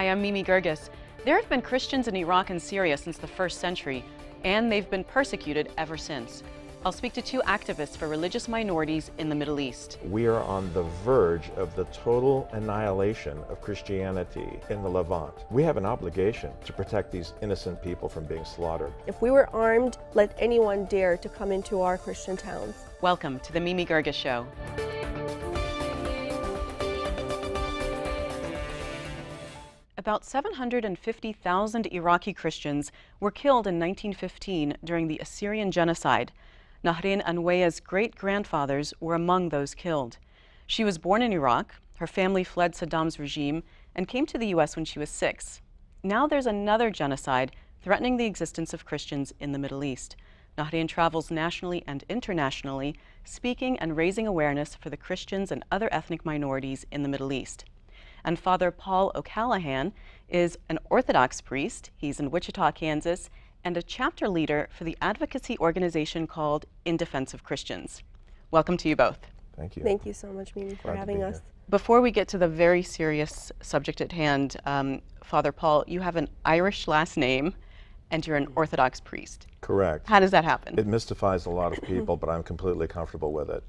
Hi, I'm Mimi Gergis. There have been Christians in Iraq and Syria since the 1st century, and they've been persecuted ever since. I'll speak to two activists for religious minorities in the Middle East. We are on the verge of the total annihilation of Christianity in the Levant. We have an obligation to protect these innocent people from being slaughtered. If we were armed, let anyone dare to come into our Christian towns. Welcome to the Mimi Gergis Show. About 750,000 Iraqi Christians were killed in 1915 during the Assyrian Genocide. Nahren Anweya's great-grandfathers were among those killed. She was born in Iraq, her family fled Saddam's regime, and came to the U.S. when she was 6. Now there's another genocide threatening the existence of Christians in the Middle East. Nahren travels nationally and internationally, speaking and raising awareness for the Christians and other ethnic minorities in the Middle East. And Father Paul O'Callaghan is an Orthodox priest. He's in Wichita, Kansas, and a chapter leader for the advocacy organization called In Defense of Christians. Welcome to you both. Thank you. Thank you so much, Mimi, for having us. Before we get to the very serious subject at hand, Father Paul, you have an Irish last name and you're an Orthodox priest. Correct. How does that happen? It mystifies a lot of people, but I'm completely comfortable with it.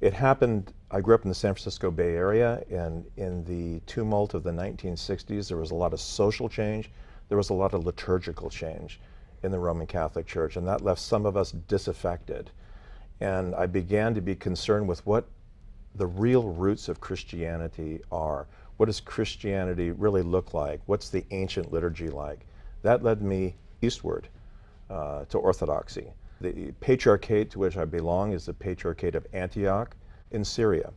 It happened, I grew up in the San Francisco Bay Area, and in the tumult of the 1960s, there was a lot of social change. There was a lot of liturgical change in the Roman Catholic Church, and that left some of us disaffected. And I began to be concerned with what the real roots of Christianity are. What does Christianity really look like? What's the ancient liturgy like? That led me eastward to Orthodoxy. The patriarchate to which I belong is the Patriarchate of Antioch in Syria.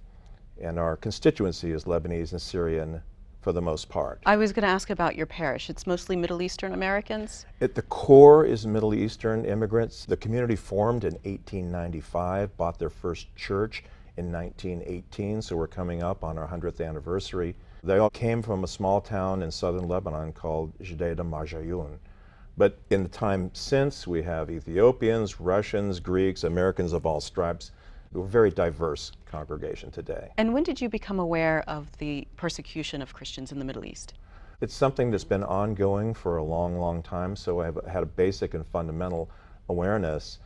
And our constituency is Lebanese and Syrian for the most part. I was going to ask about your parish. It's mostly Middle Eastern Americans? At the core is Middle Eastern immigrants. The community formed in 1895, bought their first church in 1918, so we're coming up on our 100th anniversary. They all came from a small town in southern Lebanon called Jdeida Marjayun. But in the time since, we have Ethiopians, Russians, Greeks, Americans of all stripes. We're a very diverse congregation today. And when did you become aware of the persecution of Christians in the Middle East? It's something that's been ongoing for a long, long time, so I've had a basic and fundamental awareness.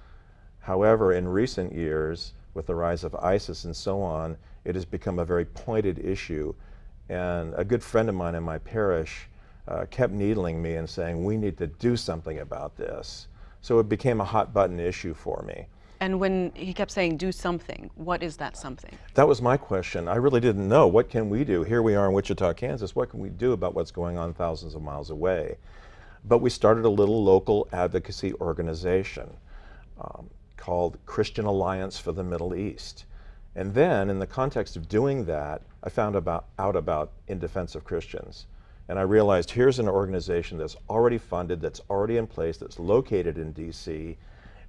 However, in recent years, with the rise of ISIS and so on, it has become a very pointed issue. And a good friend of mine in my parish kept needling me and saying, we need to do something about this. So it became a hot button issue for me. And when he kept saying, do something, what is that something? That was my question. I really didn't know. What can we do? Here we are in Wichita, Kansas. What can we do about what's going on thousands of miles away? But we started a little local advocacy organization called Christian Alliance for the Middle East. And then, in the context of doing that, I found out about In Defense of Christians. And I realized here's an organization that's already funded, that's already in place, that's located in DC,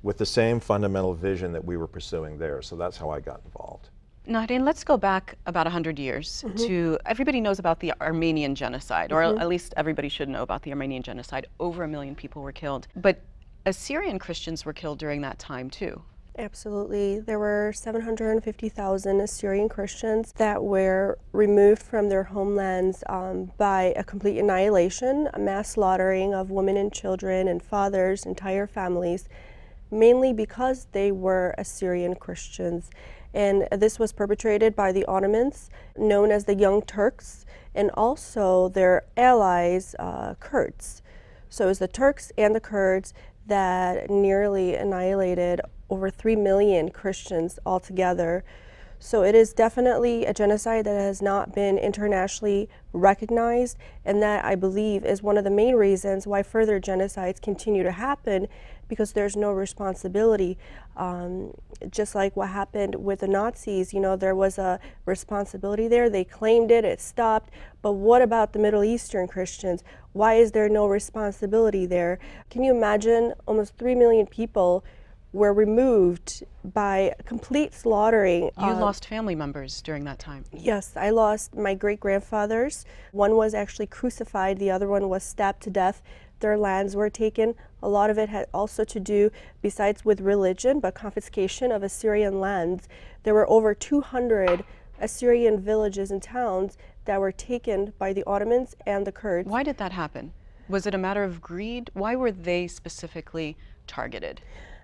with the same fundamental vision that we were pursuing there. So that's how I got involved. Nahren, let's go back about 100 years to, everybody knows about the Armenian Genocide, or at least everybody should know about the Armenian Genocide. Over 1 million people were killed. But Assyrian Christians were killed during that time too. Absolutely. There were 750,000 Assyrian Christians that were removed from their homelands by a complete annihilation, a mass slaughtering of women and children and fathers, entire families, mainly because they were Assyrian Christians. And this was perpetrated by the Ottomans, known as the Young Turks, and also their allies, Kurds. So it was the Turks and the Kurds that nearly annihilated over 3 million Christians altogether. So it is definitely a genocide that has not been internationally recognized, and that I believe is one of the main reasons why further genocides continue to happen, because there's no responsibility. Just like what happened with the Nazis, you know, there was a responsibility there. They claimed it, it stopped. But what about the Middle Eastern Christians? Why is there no responsibility there? Can you imagine almost 3 million people were removed by complete slaughtering? You lost family members during that time. Yes, I lost my great-grandfathers. One was actually crucified, the other one was stabbed to death. Their lands were taken. A lot of it had also to do, besides with religion, but confiscation of Assyrian lands. There were over 200 Assyrian villages and towns that were taken by the Ottomans and the Kurds. Why did that happen? Was it a matter of greed? Why were they specifically targeted?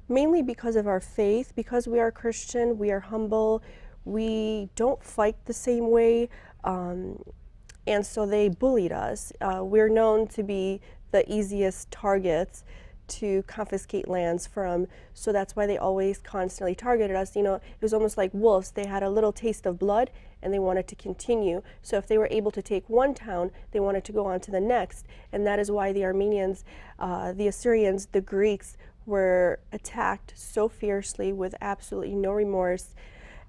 Mainly because of our faith, because we are Christian, we are humble, we don't fight the same way, and so they bullied us. We're known to be the easiest targets to confiscate lands from, so that's why they always constantly targeted us. You know, it was almost like wolves. They had a little taste of blood and they wanted to continue. So if they were able to take one town, they wanted to go on to the next. And that is why the Armenians, the Assyrians, the Greeks were attacked so fiercely with absolutely no remorse.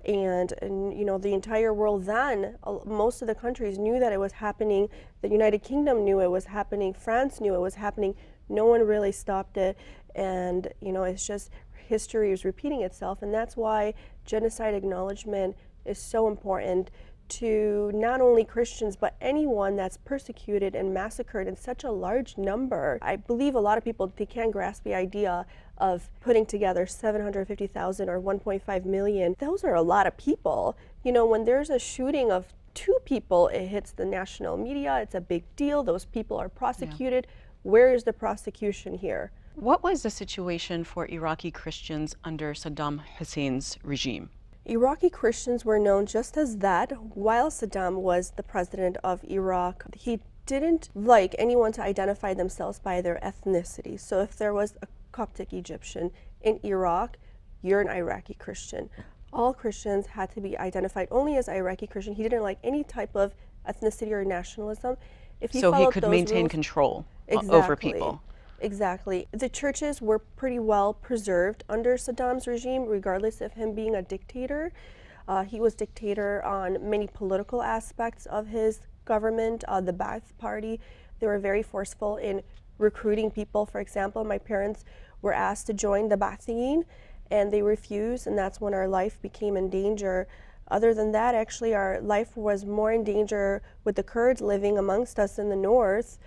And you know, the entire world then, most of the countries knew that it was happening. The United Kingdom knew it was happening. France knew it was happening. No one really stopped it. And you know, it's just history is repeating itself. And that's why genocide acknowledgement is so important to not only Christians, but anyone that's persecuted and massacred in such a large number. I believe a lot of people, they can't grasp the idea of putting together 750,000 or 1.5 million. Those are a lot of people. You know, when there's a shooting of 2 people, it hits the national media, it's a big deal, those people are prosecuted. Yeah. Where is the prosecution here? What was the situation for Iraqi Christians under Saddam Hussein's regime? Iraqi Christians were known just as that. While Saddam was the president of Iraq, he didn't like anyone to identify themselves by their ethnicity. So if there was a Coptic Egyptian in Iraq, you're an Iraqi Christian. All Christians had to be identified only as Iraqi Christian. He didn't like any type of ethnicity or nationalism. If he so he could those maintain rules, control exactly, over people. Exactly. The churches were pretty well preserved under Saddam's regime, regardless of him being a dictator. He was dictator on many political aspects of his government. The Ba'ath Party, they were very forceful in recruiting people. For example, my parents were asked to join the Ba'athiyin, and they refused, and that's when our life became in danger. Other than that, actually, our life was more in danger with the Kurds living amongst us in the north,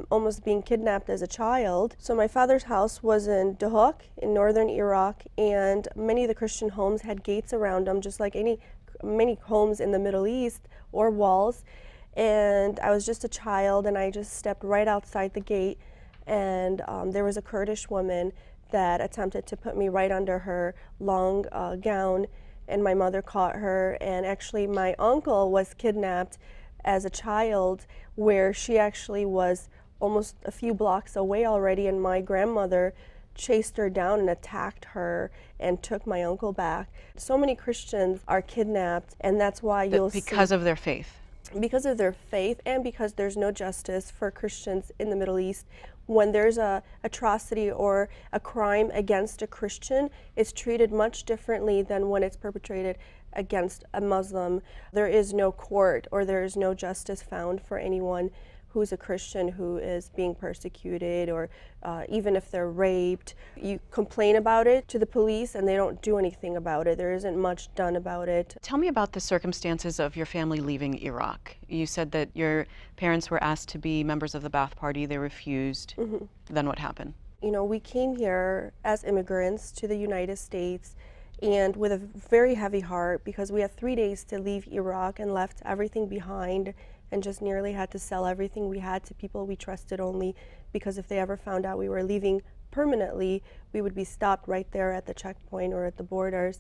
almost being kidnapped as a child. So my father's house was in Duhok in northern Iraq, and many of the Christian homes had gates around them, just like many homes in the Middle East, or walls. And I was just a child, and I just stepped right outside the gate, and there was a Kurdish woman that attempted to put me right under her long gown, and my mother caught her. And actually my uncle was kidnapped as a child, where she actually was almost a few blocks away already, and my grandmother chased her down and attacked her and took my uncle back. So many Christians are kidnapped, and that's why you'll see, because of their faith. Because of their faith, and because there's no justice for Christians in the Middle East. When there's a atrocity or a crime against a Christian, it's treated much differently than when it's perpetrated against a Muslim. There is no court, or there is no justice found for anyone who's a Christian who is being persecuted, or even if they're raped. You complain about it to the police and they don't do anything about it. There isn't much done about it. Tell me about the circumstances of your family leaving Iraq. You said that your parents were asked to be members of the Ba'ath Party. They refused. Mm-hmm. Then what happened? You know, we came here as immigrants to the United States, and with a very heavy heart, because we had 3 days to leave Iraq and left everything behind, and just nearly had to sell everything we had to people we trusted only, because if they ever found out we were leaving permanently, we would be stopped right there at the checkpoint or at the borders.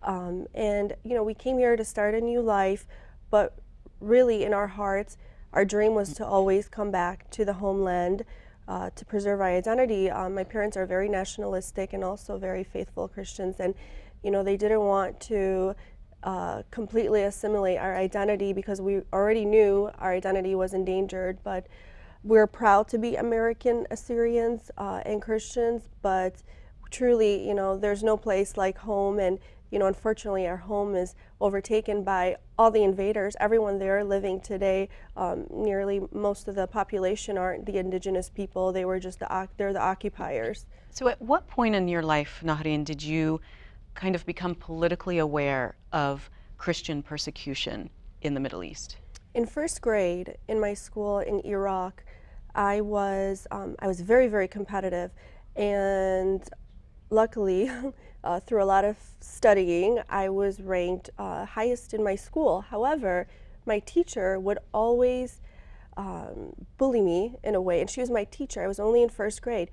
And you know, we came here to start a new life, but really in our hearts, our dream was to always come back to the homeland, to preserve our identity. My parents are very nationalistic and also very faithful Christians, and you know, they didn't want to completely assimilate our identity, because we already knew our identity was endangered. But we're proud to be American Assyrians and Christians, but truly, you know, there's no place like home. And you know, unfortunately, our home is overtaken by all the invaders. Everyone there living today, nearly most of the population aren't the indigenous people. They were just they're the occupiers. So at what point in your life, Nahren, did you kind of become politically aware of Christian persecution in the Middle East? In first grade in my school in Iraq, I was very, very competitive, and luckily through a lot of studying, I was ranked highest in my school. However, my teacher would always bully me in a way, and she was my teacher. I was only in first grade.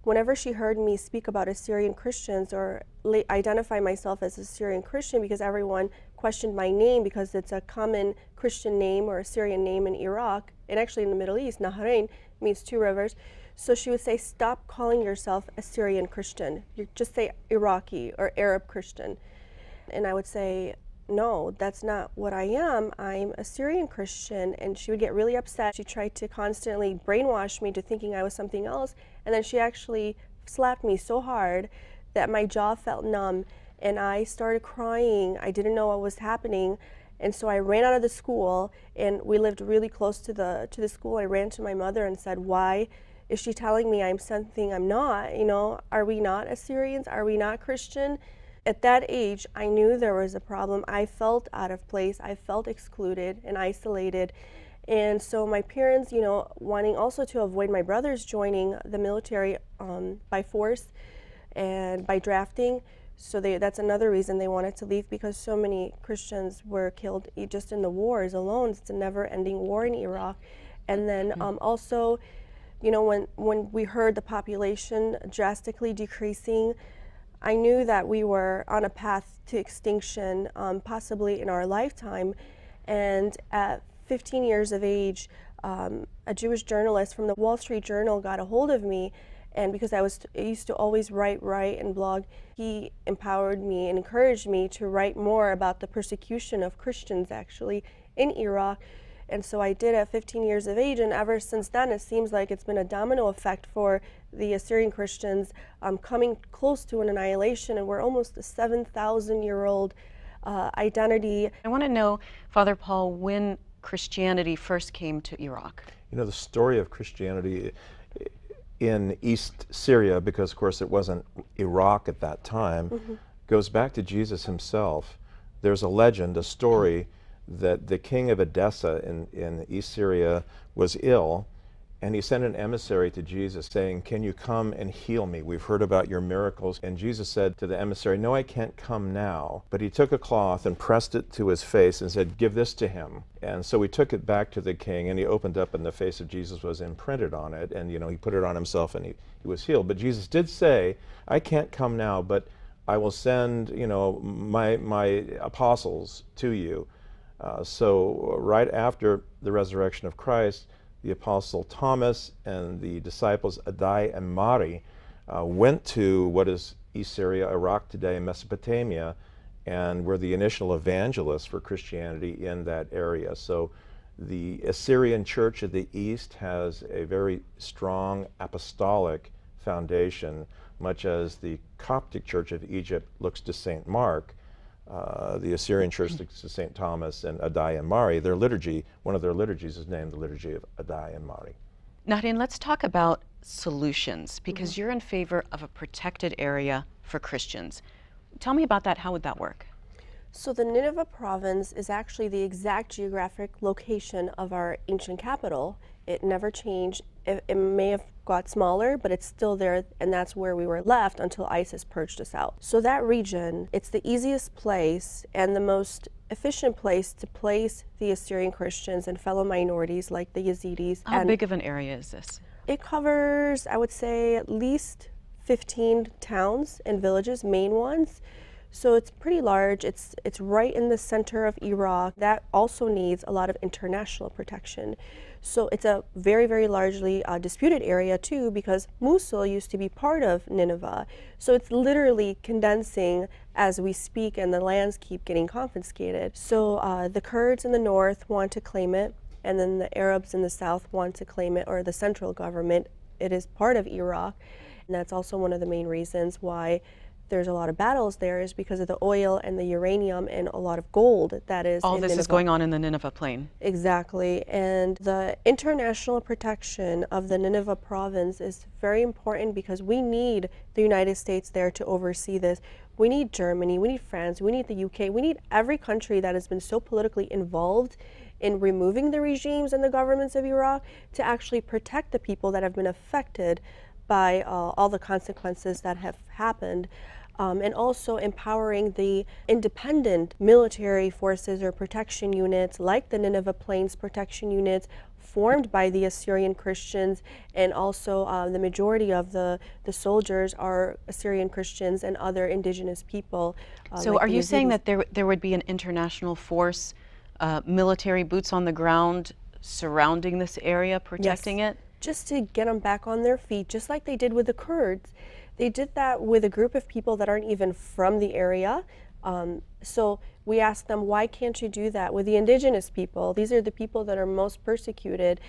Whenever she heard me speak about Assyrian Christians or identify myself as a Assyrian Christian, because everyone questioned my name because it's a common Christian name or Assyrian name in Iraq, and actually in the Middle East, Nahren means two rivers. So she would say, stop calling yourself Assyrian Christian. You just say Iraqi or Arab Christian. And I would say, no, that's not what I am. I'm a Syrian Christian. And she would get really upset. She tried to constantly brainwash me to thinking I was something else. And then she actually slapped me so hard that my jaw felt numb and I started crying. I didn't know what was happening. And so I ran out of the school, and we lived really close to the school. I ran to my mother and said, why is she telling me I'm something I'm not? You know, are we not Assyrians? Are we not Christian? At that age, I knew there was a problem. I felt out of place. I felt excluded and isolated. And so my parents, you know, wanting also to avoid my brothers joining the military by force and by drafting, so that's another reason they wanted to leave, because so many Christians were killed just in the wars alone. It's a never-ending war in Iraq. And then also, you know, when we heard the population drastically decreasing, I knew that we were on a path to extinction, possibly in our lifetime. And at 15 years of age, a Jewish journalist from the Wall Street Journal got a hold of me, and because I used to always write and blog, he empowered me and encouraged me to write more about the persecution of Christians actually in Iraq. And so I did at 15 years of age, and ever since then it seems like it's been a domino effect for the Assyrian Christians, coming close to an annihilation, and we're almost a 7,000-year-old identity. I want to know, Father Paul, when Christianity first came to Iraq. You know, the story of Christianity in East Syria, because of course it wasn't Iraq at that time, goes back to Jesus himself. There's a legend, a story, that the king of Edessa in East Syria was ill, and he sent an emissary to Jesus saying, can you come and heal me? We've heard about your miracles. And Jesus said to the emissary, no, I can't come now. But he took a cloth and pressed it to his face and said, give this to him. And so he took it back to the king, and he opened up, and the face of Jesus was imprinted on it. And, you know, he put it on himself, and he was healed. But Jesus did say, I can't come now, but I will send, you know, my apostles to you. So right after the resurrection of Christ, the apostle Thomas and the disciples Adai and Mari went to what is East Syria, Iraq today, Mesopotamia, and were the initial evangelists for Christianity in that area. So the Assyrian Church of the East has a very strong apostolic foundation, much as the Coptic Church of Egypt looks to St. Mark. The Assyrian Church looks to St. Thomas and Adai and Mari. Their liturgy, one of their liturgies is named the Liturgy of Adai and Mari. Nahren, let's talk about solutions, because you're in favor of a protected area for Christians. Tell me about that. How would that work? So the Nineveh province is actually the exact geographic location of our ancient capital. It never changed. It may have got smaller, but it's still there, and that's where we were left until ISIS purged us out. So that region, it's the easiest place and the most efficient place to place the Assyrian Christians and fellow minorities like the Yazidis. How big of an area is this? It covers, I would say, at least 15 towns and villages, main ones. So it's pretty large. It's right in the center of Iraq. That also needs a lot of international protection. So it's a very, very largely disputed area too, because Mosul used to be part of Nineveh. So it's literally condensing as we speak, and the lands keep getting confiscated. So the Kurds in the north want to claim it, and then the Arabs in the south want to claim it, or the central government. It is part of Iraq, and that's also one of the main reasons why there's a lot of battles there, is because of the oil and the uranium and a lot of gold that is all in this Nineveh. is going on in the Nineveh plain. Exactly, and the international protection of the Nineveh province is very important, because we need the United States there to oversee this. We need Germany, we need France, we need the UK, we need every country that has been so politically involved in removing the regimes and the governments of Iraq to actually protect the people that have been affected by all the consequences that have happened. and also empowering the independent military forces or protection units like the Nineveh Plains protection units formed by the Assyrian Christians, and also the majority of the soldiers are Assyrian Christians and other indigenous people. So like are the you saying Yazidis. that there would be an international force, military boots on the ground surrounding this area, protecting it? Just to get them back on their feet, just like they did with the Kurds. They did that with a group of people that aren't even from the area. So we asked them, why can't you do that with the indigenous people? These are the people that are most persecuted.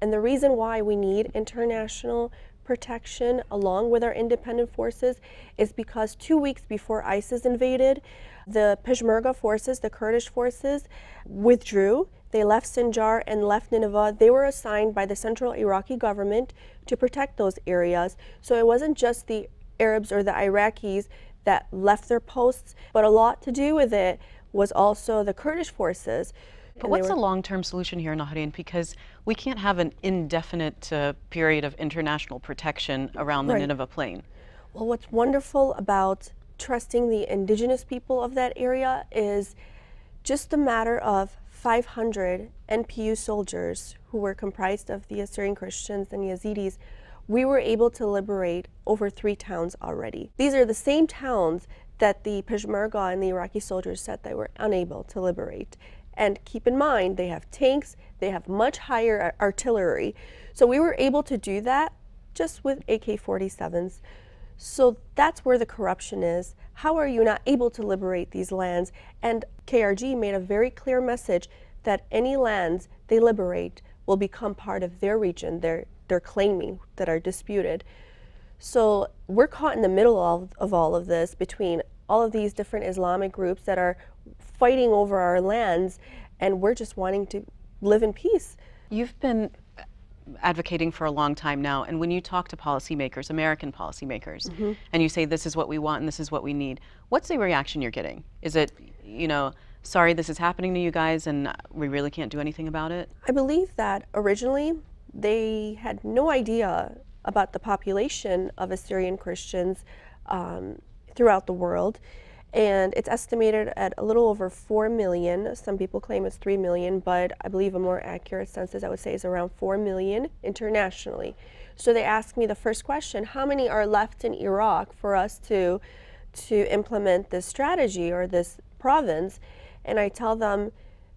And the reason why we need international protection along with our independent forces is because 2 weeks before ISIS invaded, the Peshmerga forces, the Kurdish forces, withdrew. They left Sinjar and left Nineveh. They were assigned by the central Iraqi government to protect those areas. So it wasn't just the Arabs or the Iraqis that left their posts, but a lot to do with it was also the Kurdish forces. But what's the long-term solution here, Nahren? Because we can't have an indefinite period of international protection around the Nineveh Plain. Well, what's wonderful about trusting the indigenous people of that area is just a matter of 500 NPU soldiers who were comprised of the Assyrian Christians and Yazidis. We were able to liberate over 3 towns already. These are the same towns that the Peshmerga and the Iraqi soldiers said they were unable to liberate. And keep in mind, they have tanks, they have much higher artillery. So we were able to do that just with AK-47s. So that's where the corruption is. How are you not able to liberate these lands? And KRG made a very clear message that any lands they liberate will become part of their region, they're claiming, that are disputed. So we're caught in the middle of all of this, between all of these different Islamic groups that are fighting over our lands, and we're just wanting to live in peace. You've been advocating for a long time now, and when you talk to policymakers, American policymakers, and you say this is what we want and this is what we need, what's the reaction you're getting? Is it, you know, sorry this is happening to you guys and we really can't do anything about it? I believe that originally they had no idea about the population of Assyrian Christians throughout the world. And it's estimated at a little over 4 million. Some people claim it's 3 million, but I believe a more accurate census, I would say, is around 4 million internationally. So they asked me the first question, how many are left in Iraq for us to implement this strategy or this province? And I tell them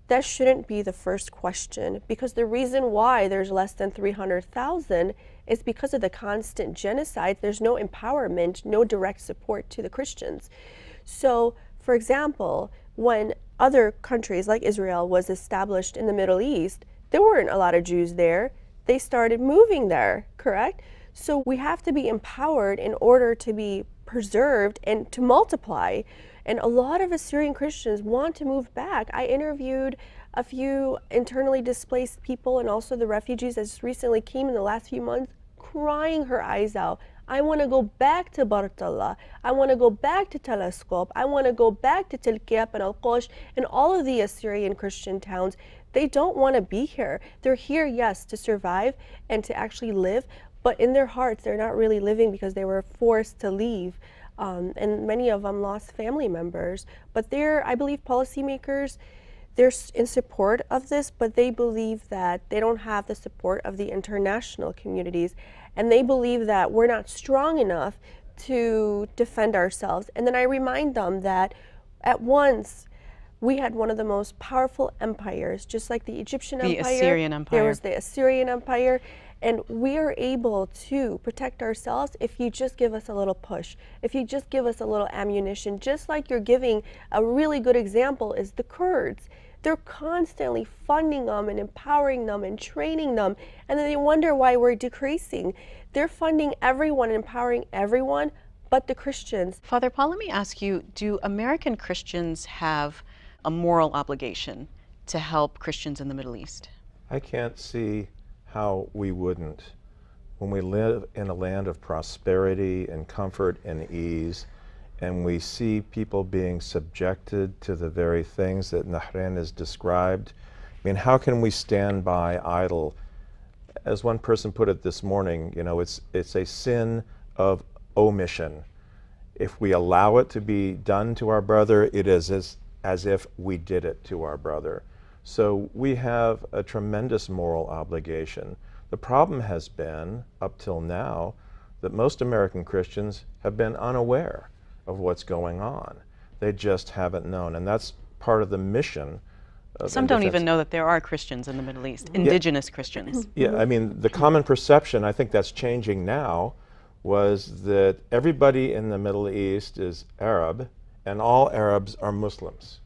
that shouldn't be the first question, because the reason why there's less than 300,000 is because of the constant genocide. There's no empowerment, no direct support to the Christians. So, for example, when other countries like Israel was established in the Middle East, there weren't a lot of Jews there. They started moving there, correct? So we have to be empowered in order to be preserved and to multiply. And a lot of Assyrian Christians want to move back. I interviewed a few internally displaced people and also the refugees that just recently came in the last few months, crying her eyes out. I want to go back to Bartella. I want to go back to Telescope. I want to go back to Telkiap and Al-Qosh and all of the Assyrian Christian towns. They don't want to be here. They're here, yes, to survive and to actually live, but in their hearts, they're not really living because they were forced to leave. And many of them lost family members. But I believe policymakers, they're in support of this, but they believe that they don't have the support of the international communities. And they believe that we're not strong enough to defend ourselves. And then I remind them that at once we had one of the most powerful empires, just like the Egyptian Empire. The Assyrian Empire. There was the Assyrian Empire. And we are able to protect ourselves if you just give us a little push, if you just give us a little ammunition, just like you're giving. A really good example is the Kurds. They're constantly funding them and empowering them and training them, and then they wonder why we're decreasing. They're funding everyone and empowering everyone but the Christians. Father Paul, let me ask you, do American Christians have a moral obligation to help Christians in the Middle East? I can't see how we wouldn't. When we live in a land of prosperity and comfort and ease, and we see people being subjected to the very things that Nahren has described, I mean, how can we stand by idle? As one person put it this morning, you know, it's a sin of omission. If we allow it to be done to our brother, it is as if we did it to our brother. So we have a tremendous moral obligation. The problem has been, up till now, that most American Christians have been unaware of what's going on. They just haven't known, and that's part of the mission. Some don't even know that there are Christians in the Middle East, indigenous Christians. Yeah, I mean, the common perception, I think that's changing now, was that everybody in the Middle East is Arab, and all Arabs are Muslims.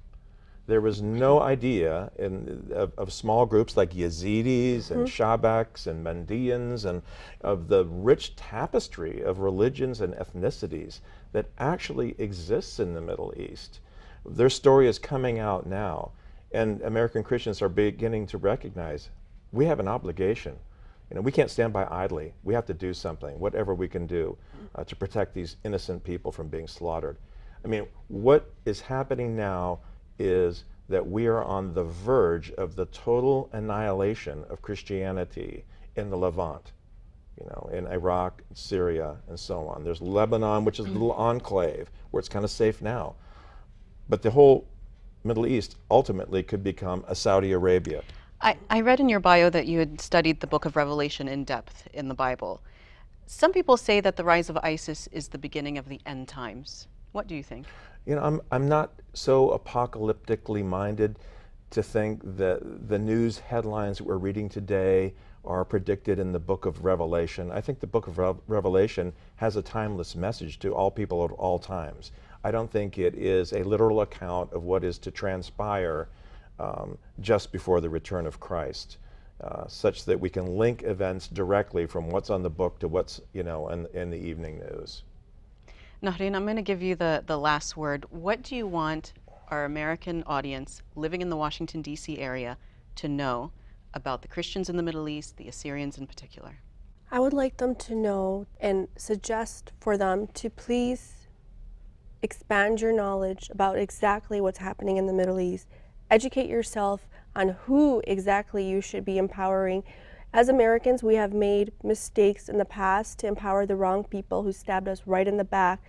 There was no idea of small groups like Yazidis and Shabaks and Mandeans, and of the rich tapestry of religions and ethnicities that actually exists in the Middle East. Their story is coming out now, and American Christians are beginning to recognize we have an obligation. You know, we can't stand by idly. We have to do something, whatever we can do, to protect these innocent people from being slaughtered. I mean, what is happening now is that we are on the verge of the total annihilation of Christianity in the Levant, you know, in Iraq, Syria, and so on. There's Lebanon, which is a little enclave where it's kind of safe now. But the whole Middle East ultimately could become a Saudi Arabia. I read in your bio that you had studied the book of Revelation in depth in the Bible. Some people say that the rise of ISIS is the beginning of the end times. What do you think? You know, I'm not so apocalyptically minded to think that the news headlines that we're reading today are predicted in the book of Revelation. I think the book of Revelation has a timeless message to all people at all times. I don't think it is a literal account of what is to transpire just before the return of Christ, such that we can link events directly from what's on the book to what's, you know, in the evening news. Nahren, I'm going to give you the last word. What do you want our American audience living in the Washington, D.C. area to know about the Christians in the Middle East, the Assyrians in particular? I would like them to know and suggest for them to please expand your knowledge about exactly what's happening in the Middle East. Educate yourself on who exactly you should be empowering. As Americans, we have made mistakes in the past to empower the wrong people who stabbed us right in the back,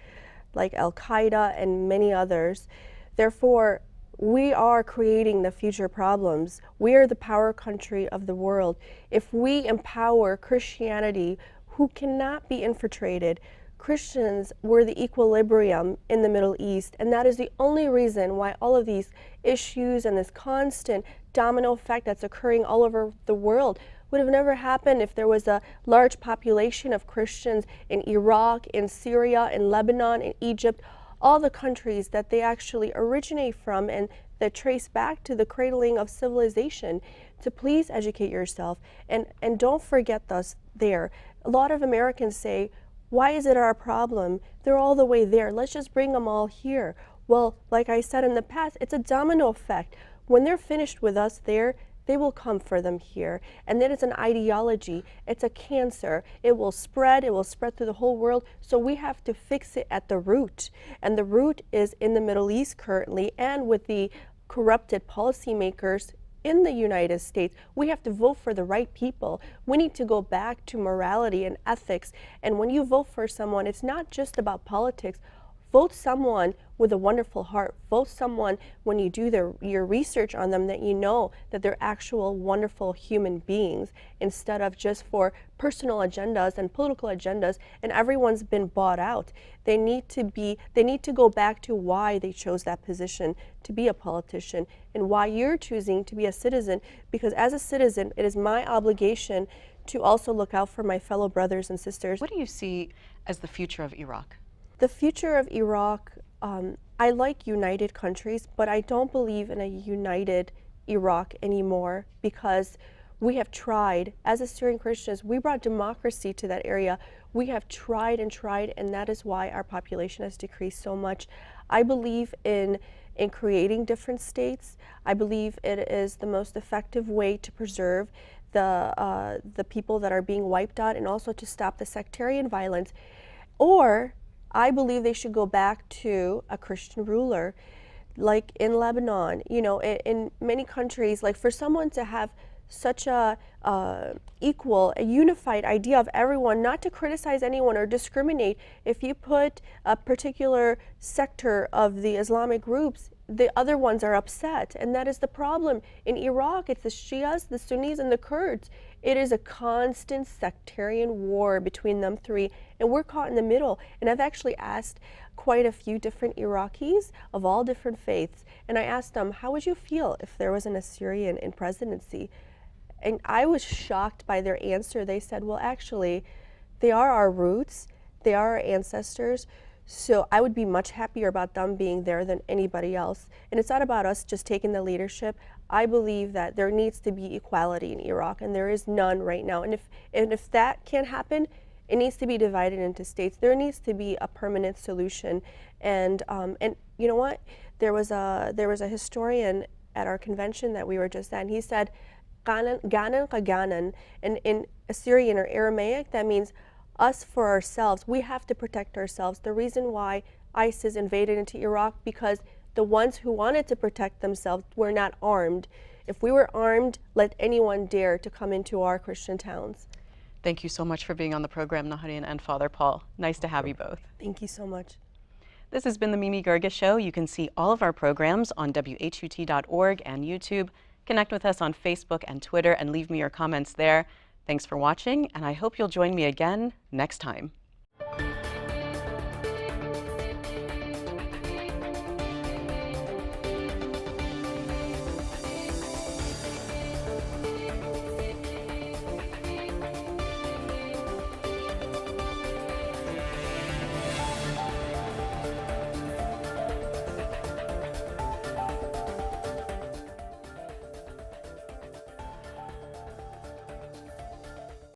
like Al-Qaeda and many others. Therefore, we are creating the future problems. We are the power country of the world. If we empower Christianity, who cannot be infiltrated, Christians were the equilibrium in the Middle East, and that is the only reason why all of these issues and this constant domino effect that's occurring all over the world would have never happened if there was a large population of Christians in Iraq, in Syria, in Lebanon, in Egypt, all the countries that they actually originate from and that trace back to the cradling of civilization. To please educate yourself and don't forget us there. A lot of Americans say, why is it our problem? They're all the way there. Let's just bring them all here. Well, like I said in the past, it's a domino effect. When they're finished with us there, they will come for them here. And then it's an ideology. It's a cancer. It will spread through the whole world. So we have to fix it at the root. And the root is in the Middle East currently, and with the corrupted policymakers in the United States. We have to vote for the right people. We need to go back to morality and ethics. And when you vote for someone, it's not just about politics. Vote someone with a wonderful heart. Vote someone when you do your research on them that you know that they're actual wonderful human beings, instead of just for personal agendas and political agendas, and everyone's been bought out. They need to go back to why they chose that position to be a politician and why you're choosing to be a citizen, because as a citizen, it is my obligation to also look out for my fellow brothers and sisters. What do you see as the future of Iraq? The future of Iraq, I like united countries, but I don't believe in a united Iraq anymore, because we have tried, as Assyrian Christians, we brought democracy to that area. We have tried, and that is why our population has decreased so much. I believe in creating different states. I believe it is the most effective way to preserve the people that are being wiped out, and also to stop the sectarian violence. Or I believe they should go back to a Christian ruler, like in Lebanon. You know, in many countries, like for someone to have such a equal, a unified idea of everyone, not to criticize anyone or discriminate. If you put a particular sector of the Islamic groups, the other ones are upset, and that is the problem. In Iraq, it's the Shias, the Sunnis, and the Kurds. It is a constant sectarian war between them three, and we're caught in the middle. And I've actually asked quite a few different Iraqis of all different faiths, and I asked them, how would you feel if there was an Assyrian in presidency? And I was shocked by their answer. They said, well, actually, they are our roots, they are our ancestors, so I would be much happier about them being there than anybody else. And it's not about us just taking the leadership. I believe that there needs to be equality in Iraq, and there is none right now. And if that can't happen, it needs to be divided into states. There needs to be a permanent solution. And you know what? There was a historian at our convention that we were just at, and he said, Ganan Qaganan, and in Assyrian or Aramaic, that means us for ourselves. We have to protect ourselves. The reason why ISIS invaded into Iraq, because the ones who wanted to protect themselves were not armed. If we were armed, let anyone dare to come into our Christian towns. Thank you so much for being on the program, Nahren and Father Paul. Nice to have you both. Thank you so much. This has been the Mimi Gerges Show. You can see all of our programs on WHUT.org and YouTube. Connect with us on Facebook and Twitter and leave me your comments there. Thanks for watching, and I hope you'll join me again next time.